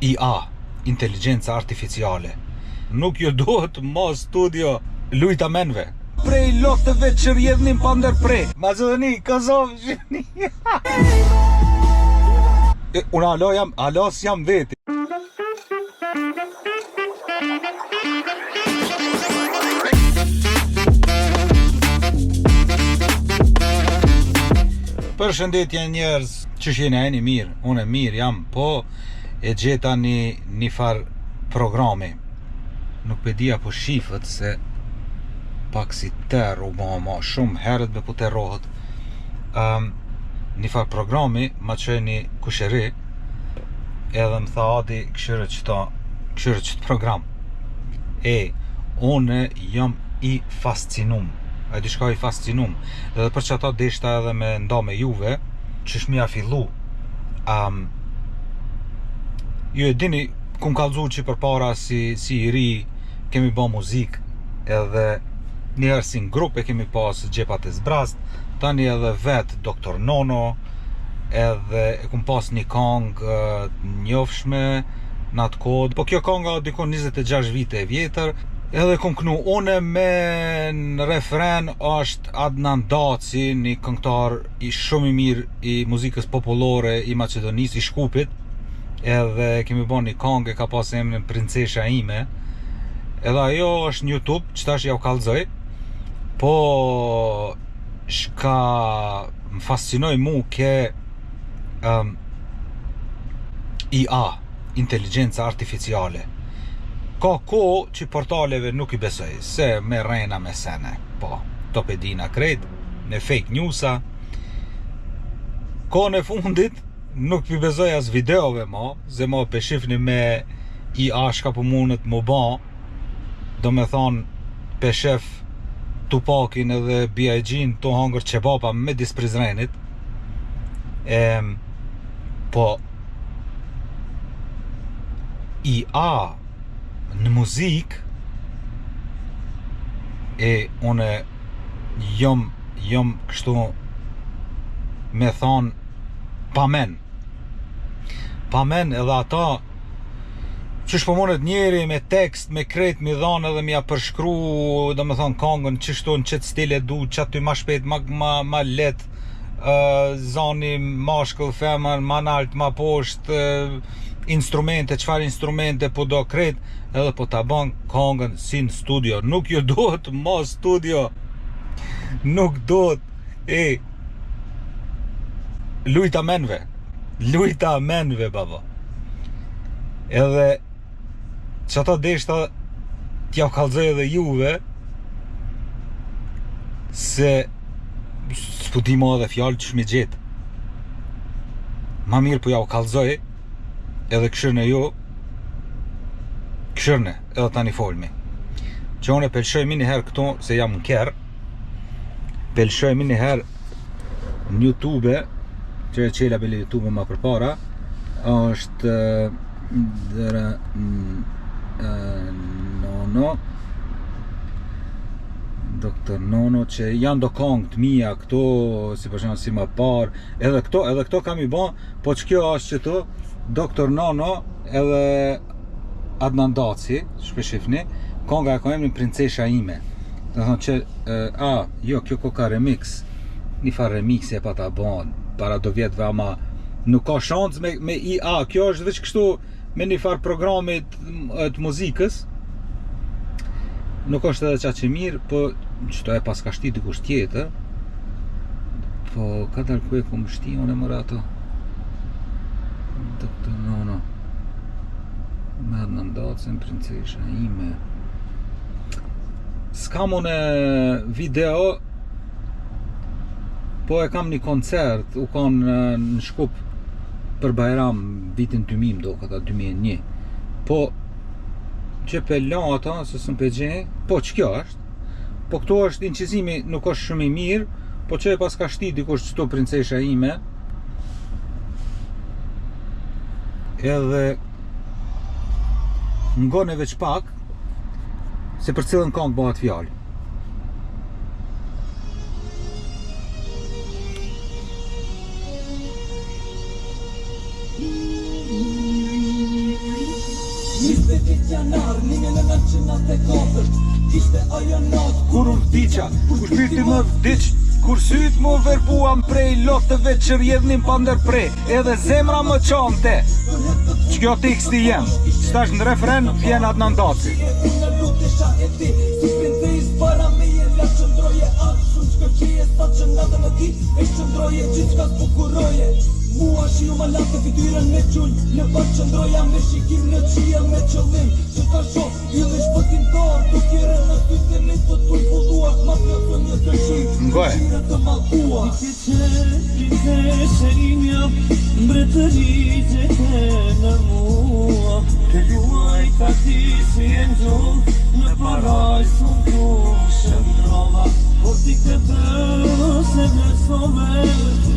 IA, inteligenca artificiale. Nuk ju duhet mo studio lujtamenve. Prej lotëve që rjedhnin pa ndërprej. Macedoni, Kosovë, Shqipni. Unë alos jam veti. Përshëndetje njerëz, që jeni a jeni mirë? Unë mirë jam, po e gjeta një farë programi. Nuk pe dia po shifët se pak si terë u ma shumë herët be po terrohet. Një farë programi ma qeni kusheri edhe më tha Adi këshire qëtë program. Une jam i fascinum. A di shka i fascinum. Edhe për që ata deshta edhe me nda me juve që shmija fillu. Ju e dini kum kalzu që për para si i ri kemi ba muzik edhe njëherë si në grup e kemi pas Gjepat e Zbrast, tani edhe vet Dr. Nono, edhe e kum pas një kong njofshme në atë kod, po kjo konga dikon 26 vite e vjetër, edhe kum knu une me në refren është Adnan Daci, një këngëtar i shumë i mirë i muzikës popullore i Macedonisë, i Shkupit, edhe kemi bon një kong e ka pas emrin Princesha ime, edhe ajo është në YouTube, që tash ja u kallzoj, po shka më fascinoj mu ke IA, inteligenca artificiale. Ka ko që portaleve nuk i besoj, se me rejna me sene, po, to pedina kret, në fake newsa. Ko në fundit, nuk i besoj as videove ma, ze ma peshifni me IA shka po mundet më ba, do me thonë peshef Tupakin edhe B.I.G.'n të hangër qebapa me disprizrenit. Po IA në muzik une jom kështu me thonë pamen edhe ata qysh po monet njeri me tekst, me kret, me dhanë edhe mja përshkru, do me thonë kongën, qështu në qëtë stile du, qaty ma shpet, ma let, zani mashkull, femër, ma nalt, ma posht, instrumente, qfar instrumente po do kret, edhe po ta ban kongën si në studio. Nuk ju duhet ma studio, nuk duhet, lujtamenve, baba. Edhe që ata deshta t'ja kallzoj edhe juve se s'pu di ma dhe fjallë që shmi gjetë. Ma mirë po ja u kallzoj edhe këshirne ju, këshirne edhe tani folmi. Që une pelshojmi një herë këto se jam në kerë, pelshojmi një herë në YouTube, që e qela bele YouTube ma përpara, është Nono, Dr. Nono, që janë do kongë të mija këto, si përshamë si ma par, edhe këto kam i ban, po që kjo është që to, Dr. Nono edhe Adnan Daci, shpeshifni, konga e ka emrin Princesha ime. Dhe thonë që, jo, kjo ko ka remix, një fa remix e pa ta ban, para do vjetëve, ama nuk ka shancë me IA, kjo është veç kështu me një farë programit të muzikës, nuk është edhe qa që mirë, po qëto e pas ka shti dikush tjetër, po ka dalë ku e ku më shti, unë e mëra ato Dr. Nono me në ndacën Princesha ime. S'kam unë video, po e kam një koncert, u kanë në Shkup për Bajram vitin 2000 do këta 2001. Po që pe la ata se së më pe gje, po që kjo është, po këto është inqizimi nuk është shumë i mirë, po që e pas ka shti dikush qëto Princesha ime, edhe ngone veç pak se për cilën kongë bëhat fjallë. 28 janar 1994 ishte ajo natë kur u vdiqa, kur shpirti më vdiq, kur syt më verbuam prej lotëve që rjedhnin pa ndërprej, edhe zemra më qante. Që kjo teksti jem, stash në refren vjen Adnan Daci. Nga lutesha e ti, si princes para me je la qëndroje atë shumë shkërqeje, sa që nga dhe më ti, e qëndroje gjithë ka zbukuroje. Mua shiu ma latë fytyrën me qull, në bërë qëndroja me shikim në qiell me qëllim, që ka shoh, ilë shpëtimtar, tukire në sytë me të tulbulluar, ma plëtë një kërshim, kërshire të malkuar. Ti që princeshe imja, mbretëritë e në mua, të luaj ka ti si e nxull, në paraj së tu shëndrova, por ti këtë se vlerësove,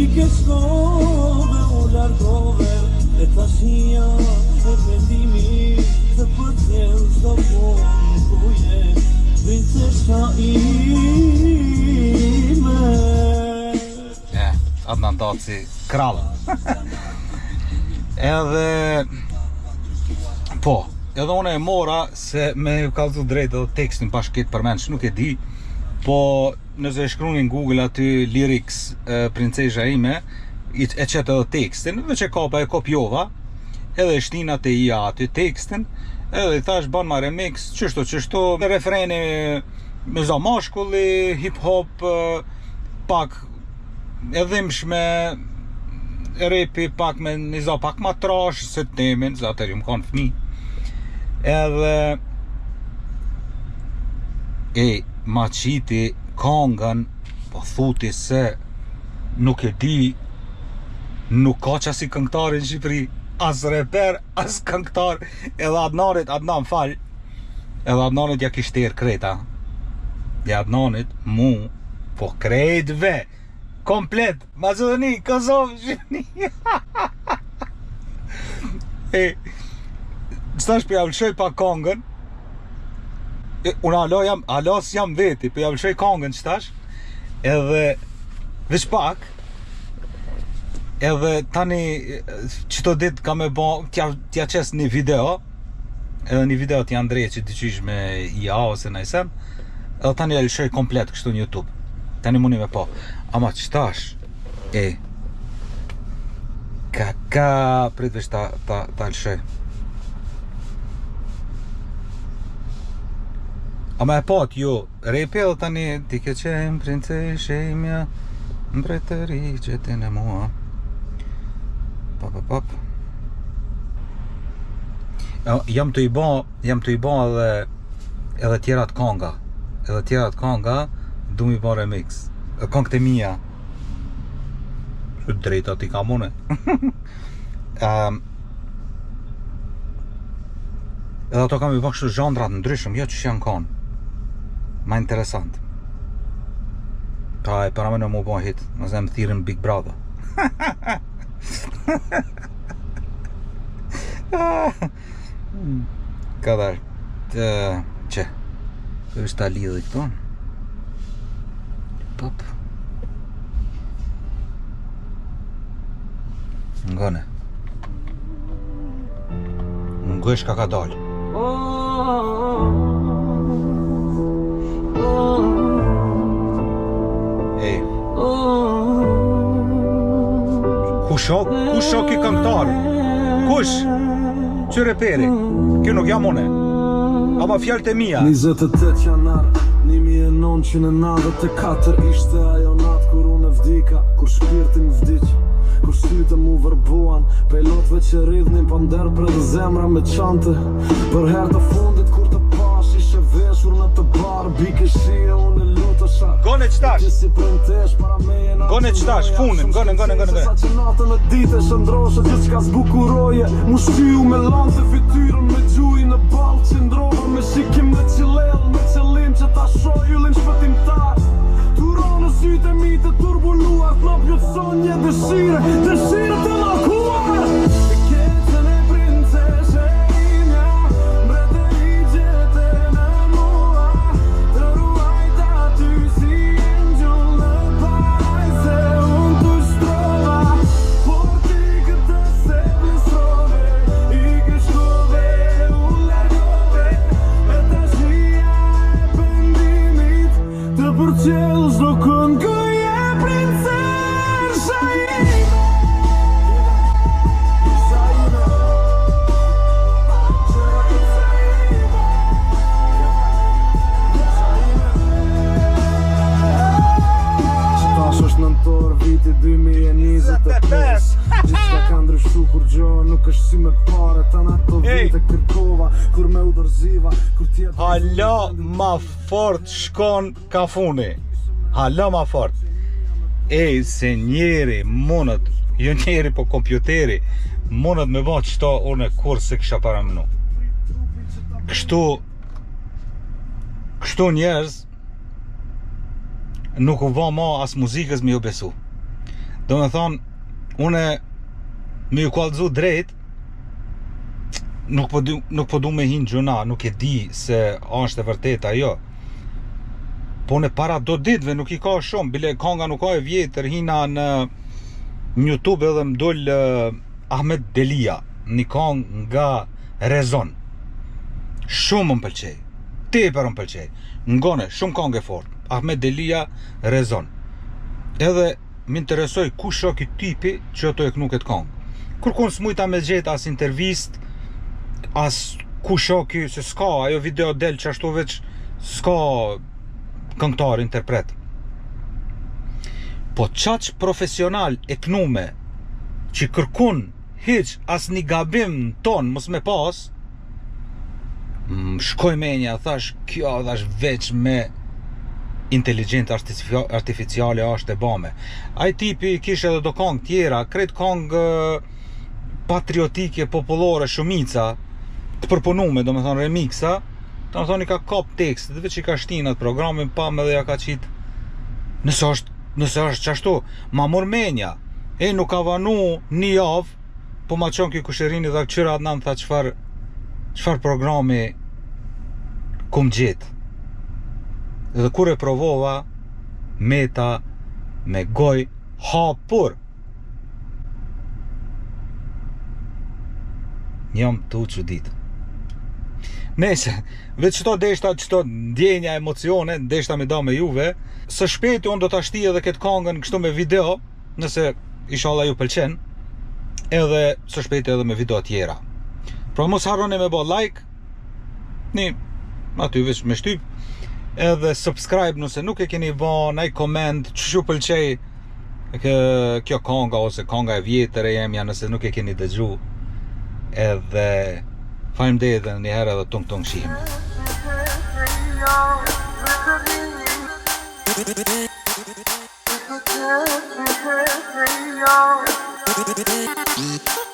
i ke shkove u largove, e tashia e vendimi të përcjell çdo punë ku je, princesha ime. Adnan Daci, krallë. Edhe une e mora se me ju kallëzu drejt edhe tekstin pashket përmenç, nuk e di, po nëse e shkruni në Google aty lyrics princesha ime, e qetë edhe tekstin, veç e kapa e kopjova, edhe e shtina te ija aty tekstin, edhe i thash ban ma remix, qështu, refreni me za mashkulli, hip-hop, pak edhimshme, repi pak me niza pak ma trash, se të temin, za të rjum kanë fmi. Edhe ma qiti kongën, po thuti se nuk e di, nuk ka qasi këngëtar në Shqipëri, as reper, as këngëtar, edhe Adnan fal, edhe Adnanit ja kishter kreta, ja Adnanit mu, po krejtve, komplet, Macedoni, Kosovë, Shqipëni. Qëtash për javlëshoj pa kongën, unë alas jam veti, për javlëshoj kongën qëtash, edhe veç pak, edhe tani qëto dit ka me bo, tja qes një video, edhe një video t'ja ndrejt që t'yqish me IA ose najsem, edhe tani e lëshoj komplet kështu në YouTube, tani muni me po, ama qëtash, prit veç ta lëshoj. Ama e pat jo, repi edhe tani ti ke qenë princeshe imja, mbretëri që ti në mua. Pap. Jam të i ba edhe tjerat konga. Edhe tjerat konga du mi ba remix. Kongët e mija. Që drejta ti ka mune. Edhe ato kam i ba kështu zhandrat ndryshëm, jo që janë kanë. Ma interesant. Pa e para me në mu bo hit, më zemë thirën Big Brother. Kadar që është ta lidhë këto pop ngone ngësh ka dalë. Kush o ki këngëtar? Kush? Që reperi? Kjo nuk jam une. Ama fjallët e mija. 28 janar 1994 ishte ajo natë kur unë vdika, kur shpirtin vdiq, kur sytë mu vërbuan, pelotve që rridhnin pa nder për zemra me qante. Për herë të fundit kur të pash ishe veshur në të barë, bike shie unë lutësha. Gone qëtash, funin, gone. Sa që natën e dite shëndroshe gjithë qka zbukuroje, mu shqyu me lanë të fytyrën me gjuj në balë qëndrove, me shikim në qilel, me qëllim që ta shoj yllin shpëtimtar. Turo në sytë e mi të turbuluar, t'na plotëson një dëshire të lakuar. Keqen e princeshe imja, mbretëri gjete në mua, të ruajta ty si engjëll në paraj se unë të shtrova, por ti këtë se vlisrove, i ke shkove u jeta në ato vite kërkova kur me u dorëziva kur tjetër Hala ma fort shkon kafuni. Hala ma fort. Se njeri mundet, jo njeri po kompjuteri, mundet me ba qëta unë kur se kisha para mënu. Kështu njerëz nuk u va ma as muzikës me ju besu. Do me thonë, une me ju kallëzu drejt, nuk po du me hinë gjuna, nuk e di se është e vërteta, jo. Po në para do ditëve nuk i ka shumë, bile kanga nuk ka e vjetër, hina në YouTube edhe më dol Ahmed Delia, një kong nga Rezon. Shumë më pëlqej, tepër më pëlqej, ngone, shumë kong e fort, Ahmed Delia, Rezon. Edhe më interesoj ku shok i tipi që ato e knu këtë kong. Kërkun s'mujta me gjetë as intervist, as ku shoki, se s'ka, ajo video del që ashtu veç s'ka këngëtar, interpret. Po qaq profesional e knume që kërkun hiq as një gabim ton mos me pas, shkoj menja, thash kjo thash veç me inteligencë artificiale është e bame. Ai tipi kishe edhe do kong tjera, krejt kong patriotike, populore, shumica të përpunume, do me thonë remixa. Do me thonë i ka kap tekst, dhe veç i ka shtinat programin, pa me dhe ja ka qit. Nëse është qashtu, ma mor menja. Nuk ka vanu një javë, po ma qonë kjo kusherini dhe këqyra atë nëmë tha qfar programi kum gjitë. Dhe kur e provova, meta, me goj, hapur. Njëm të u që ditë. Nese, veç qëto deshta, qëto ndjenja, emocione, deshta me da me juve, së shpeti unë do të ashti edhe këtë kongën kështu me video, nëse inshallah ju pëlqen, edhe së shpeti edhe me video tjera. Pra mos harroni me bo like, një, aty veç me shtyp, edhe subscribe nëse nuk e keni bo, naj koment, që shu pëlqej kjo konga, ose konga e vjetër e jemja, nëse nuk e keni dëgju, edhe faleminderit edhe një herë edhe tung shihemi. Yo.